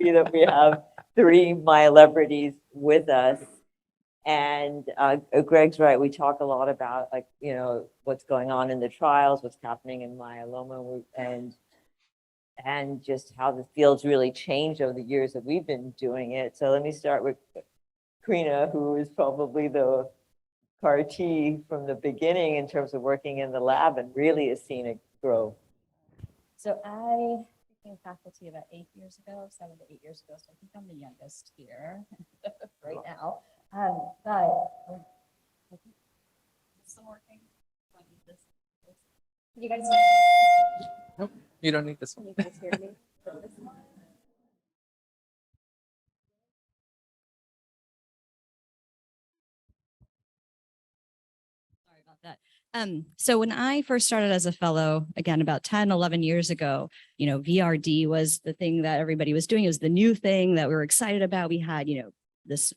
happy that we have three celebrities with us. And Greg's right. We talk a lot about what's going on in the trials, what's happening in myeloma, and just how the field's really changed over the years that we've been doing it. So let me start with Krishnan, who is probably the CAR T from the beginning in terms of working in the lab and really has seen it grow. So I became faculty about 8 years ago, 7 to 8 years ago. So I think I'm the youngest here right now. But is this working? You guys? Nope, you don't need this one. Can you guys hear me? Sorry about that. So when I first started as a fellow, again, about 10, 11 years ago, VRD was the thing that everybody was doing. It was the new thing that we were excited about. We had, this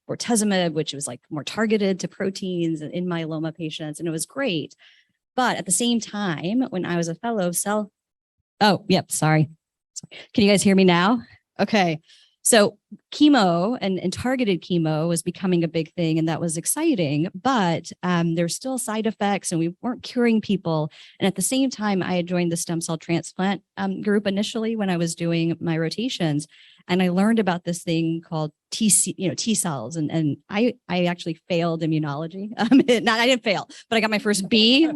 bortezomib, which was like more targeted to proteins in myeloma patients, and it was great. But at the same time, when I was a fellow, sorry. Can you guys hear me now? Okay. So chemo and targeted chemo was becoming a big thing, and that was exciting, but there's still side effects and we weren't curing people. And at the same time, I had joined the stem cell transplant group initially when I was doing my rotations. And I learned about this thing called T cells. And I actually failed immunology. I didn't fail, but I got my first B.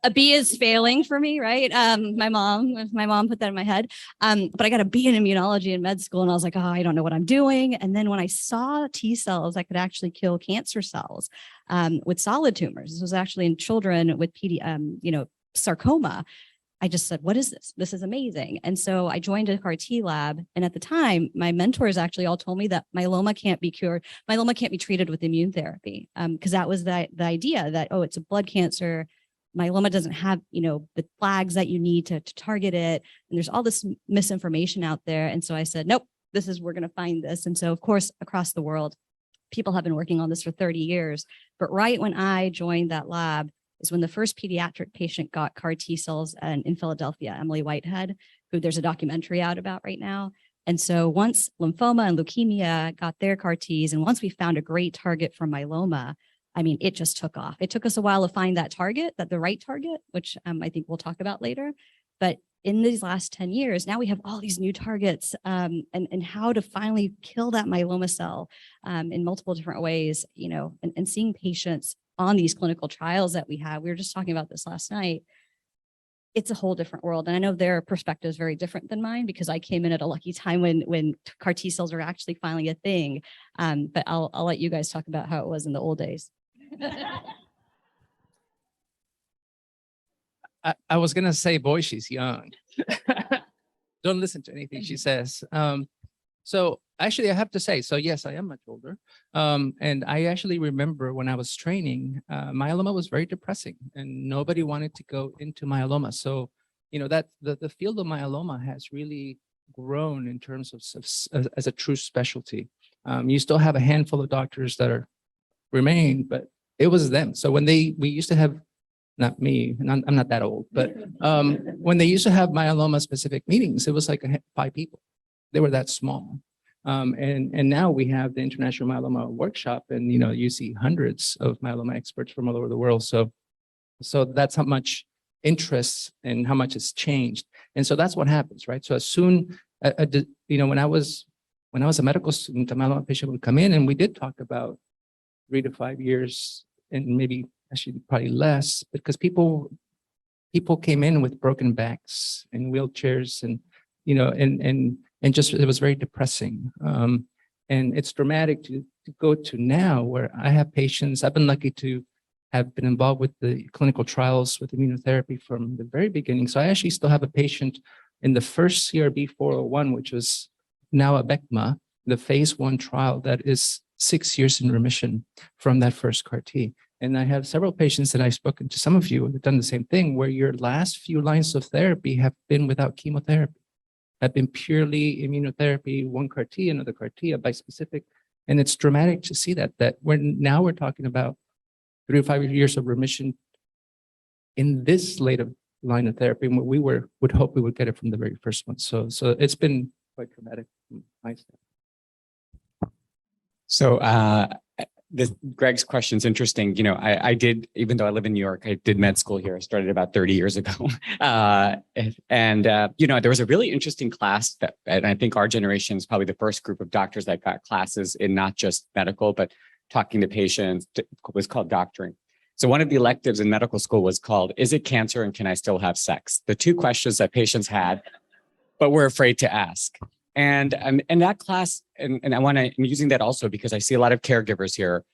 A B is failing for me, right? My mom put that in my head. But I got a B in immunology in med school, and I was like, oh, I don't know what I'm doing. And then when I saw T cells that could actually kill cancer cells with solid tumors, this was actually in children with sarcoma. I just said, what is this? This is amazing. And so I joined a CAR T lab. And at the time, my mentors actually all told me that myeloma can't be cured. Myeloma can't be treated with immune therapy, because that was the idea that, oh, it's a blood cancer. Myeloma doesn't have, the flags that you need to target it. And there's all this misinformation out there. And so I said, nope, we're going to find this. And so, of course, across the world, people have been working on this for 30 years. But right when I joined that lab is when the first pediatric patient got CAR T cells in Philadelphia, Emily Whitehead, who there's a documentary out about right now. And so once lymphoma and leukemia got their CAR Ts, and once we found a great target for myeloma, I mean, it just took off. It took us a while to find that target, the right target, which I think we'll talk about later. But in these last 10 years, now we have all these new targets and how to finally kill that myeloma cell in multiple different ways, and seeing patients on these clinical trials that we have. We were just talking about this last night. It's a whole different world. And I know their perspective is very different than mine, because I came in at a lucky time when CAR T cells were actually finally a thing. But I'll let you guys talk about how it was in the old days. I was going to say, boy, she's young. Don't listen to anything she says. So actually, I have to say, so yes, I am much older. And I actually remember when I was training, myeloma was very depressing and nobody wanted to go into myeloma. So, that the field of myeloma has really grown in terms of as a true specialty. You still have a handful of doctors that remain, but it was them. So when we used to have, not me, and I'm not that old, but when they used to have myeloma specific meetings, it was like 5 people. They were that small. And now we have the International Myeloma Workshop, and you see hundreds of myeloma experts from all over the world. So that's how much interest and how much it's changed. And so that's what happens, right? So as soon, when I was a medical student, a myeloma patient would come in, and we did talk about 3 to 5 years, and maybe actually probably less, because people came in with broken backs and wheelchairs, and and just it was very depressing. And it's dramatic to go to now, where I have patients. I've been lucky to have been involved with the clinical trials with immunotherapy from the very beginning. So I actually still have a patient in the first CRB 401, which was now a BECMA, the phase 1 trial that is 6 years in remission from that first CAR T. And I have several patients that I've spoken to, some of you have done the same thing, where your last few lines of therapy have been without chemotherapy, have been purely immunotherapy, one CAR T, another CAR T, a bispecific. And it's dramatic to see that we're talking about 3 to 5 years of remission in this line of therapy, and we would hope we would get it from the very first one. So it's been quite dramatic Nice. So Greg's question is interesting. You know, I did, even though I live in New York, I did med school here. I started about 30 years ago. You know, there was a really interesting class that, and I think our generation is probably the first group of doctors that got classes in not just medical, but talking to patients. It was called doctoring. So one of the electives in medical school was called, is it cancer and can I still have sex? The two questions that patients had, but were afraid to ask. And that class, and I'm using that also because I see a lot of caregivers here.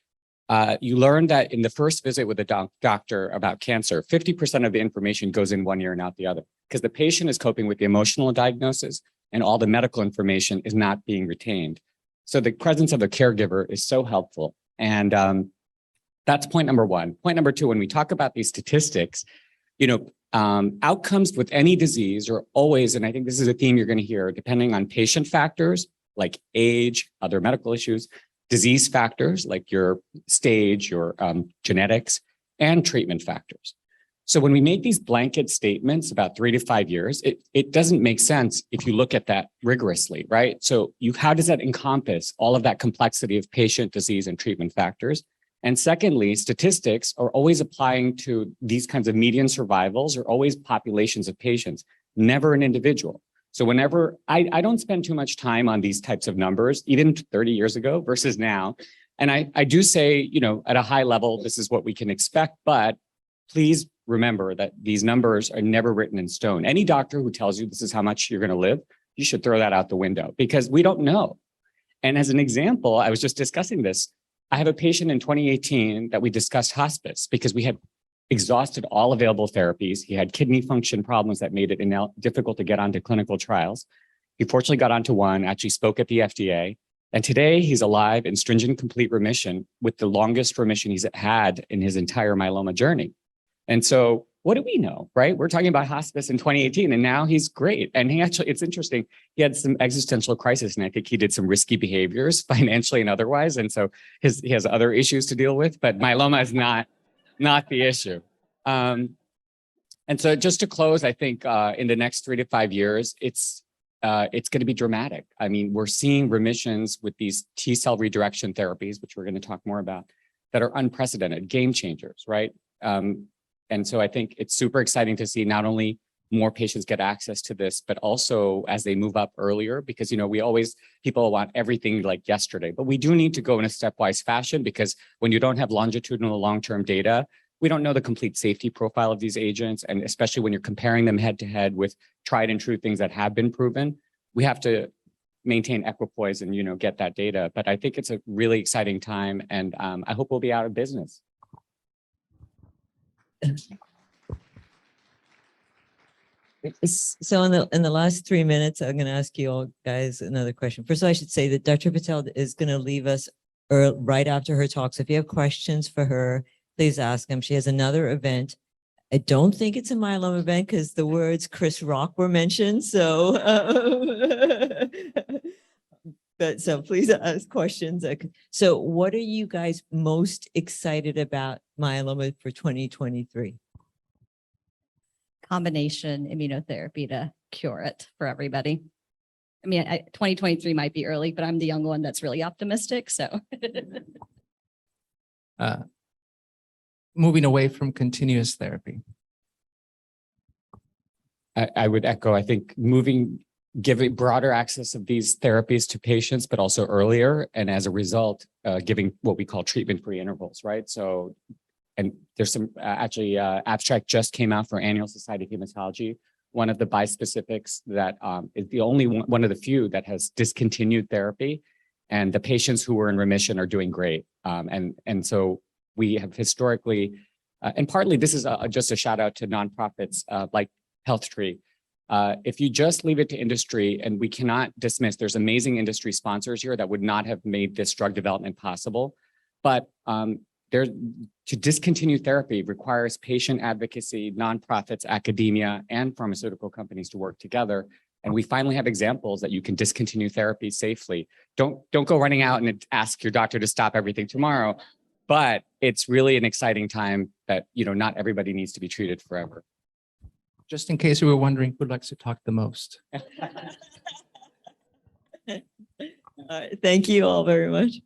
You learn that in the first visit with a doctor about cancer, 50% of the information goes in one ear and out the other, because the patient is coping with the emotional diagnosis and all the medical information is not being retained. So the presence of a caregiver is so helpful. And that's point number one. Point number two, when we talk about these statistics, you know, outcomes with any disease are always, and I think this is a theme you're going to hear, depending on patient factors like age, other medical issues, disease factors like your stage, your genetics, and treatment factors. So when we make these blanket statements about 3 to 5 years, it doesn't make sense if you look at that rigorously, right? So how does that encompass all of that complexity of patient, disease, and treatment factors? And secondly, statistics are always applying to these kinds of median survivals or always populations of patients, never an individual. So whenever I don't spend too much time on these types of numbers, even 30 years ago versus now. And I do say, you know, at a high level, this is what we can expect, but please remember that these numbers are never written in stone. Any doctor who tells you this is how much you're going to live, you should throw that out the window because we don't know. And as an example, I was just discussing this. I have a patient in 2018 that we discussed hospice because we had exhausted all available therapies. He had kidney function problems that made it difficult to get onto clinical trials. He fortunately got onto one, actually spoke at the FDA. And today he's alive in stringent complete remission with the longest remission he's had in his entire myeloma journey. And so what do we know, right? We're talking about hospice in 2018 and now he's great. And he actually, it's interesting, he had some existential crisis and I think he did some risky behaviors financially and otherwise. And so he has other issues to deal with, but myeloma is not the issue. And so just to close, I think in the next 3 to 5 years, it's going to be dramatic. I mean, we're seeing remissions with these T-cell redirection therapies, which we're going to talk more about, that are unprecedented, game changers, right? And so I think it's super exciting to see not only more patients get access to this, but also as they move up earlier, because, you know, people want everything like yesterday, but we do need to go in a stepwise fashion because when you don't have longitudinal long-term data, we don't know the complete safety profile of these agents. And especially when you're comparing them head to head with tried and true things that have been proven, we have to maintain equipoise and, you know, get that data. But I think it's a really exciting time and I hope we'll be out of business. So in the last 3 minutes, I'm going to ask you all guys another question. First of all, I should say that Dr. Patel is going to leave us right after her talk. So if you have questions for her, please ask them. She has another event. I don't think it's a myeloma event because the words Chris Rock were mentioned. So, so please ask questions. So what are you guys most excited about myeloma for 2023? Combination immunotherapy to cure it for everybody. I mean, 2023 might be early, but I'm the young one that's really optimistic. So moving away from continuous therapy. I would echo, I think giving broader access of these therapies to patients, but also earlier. And as a result, giving what we call treatment-free intervals, right? So, and there's some abstract just came out for Annual Society of Hematology. One of the bispecifics that is the only one of the few that has discontinued therapy. And the patients who were in remission are doing great. And so we have historically, and partly this is just a shout out to nonprofits like HealthTree. If you just leave it to industry, and we cannot dismiss, there's amazing industry sponsors here that would not have made this drug development possible. But to discontinue therapy requires patient advocacy, nonprofits, academia, and pharmaceutical companies to work together. And we finally have examples that you can discontinue therapy safely. Don't go running out and ask your doctor to stop everything tomorrow. But it's really an exciting time that, you know, not everybody needs to be treated forever. Just in case you were wondering who likes to talk the most. All right, thank you all very much.